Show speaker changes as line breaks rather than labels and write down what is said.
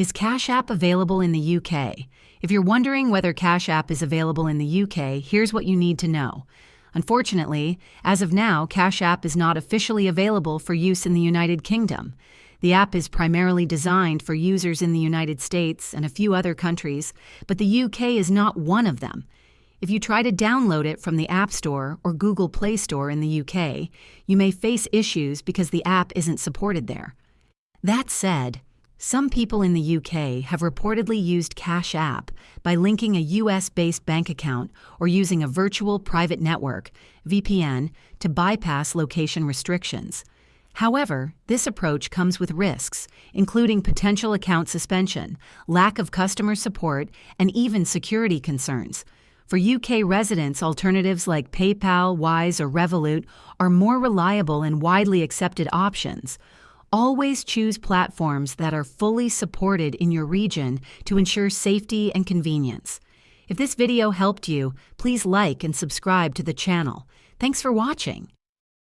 Is Cash App available in the UK? If you're wondering whether Cash App is available in the UK, here's what you need to know. Unfortunately, as of now, Cash App is not officially available for use in the United Kingdom. The app is primarily designed for users in the United States and a few other countries, but the UK is not one of them. If you try to download it from the App Store or Google Play Store in the UK, you may face issues because the app isn't supported there. That said, some people in the UK have reportedly used Cash App by linking a US-based bank account or using a virtual private network, VPN, to bypass location restrictions. However, this approach comes with risks, including potential account suspension, lack of customer support, and even security concerns. For UK residents, alternatives like PayPal, Wise, or Revolut are more reliable and widely accepted options. Always choose platforms that are fully supported in your region to ensure safety and convenience. If this video helped you, please like and subscribe to the channel. Thanks for watching.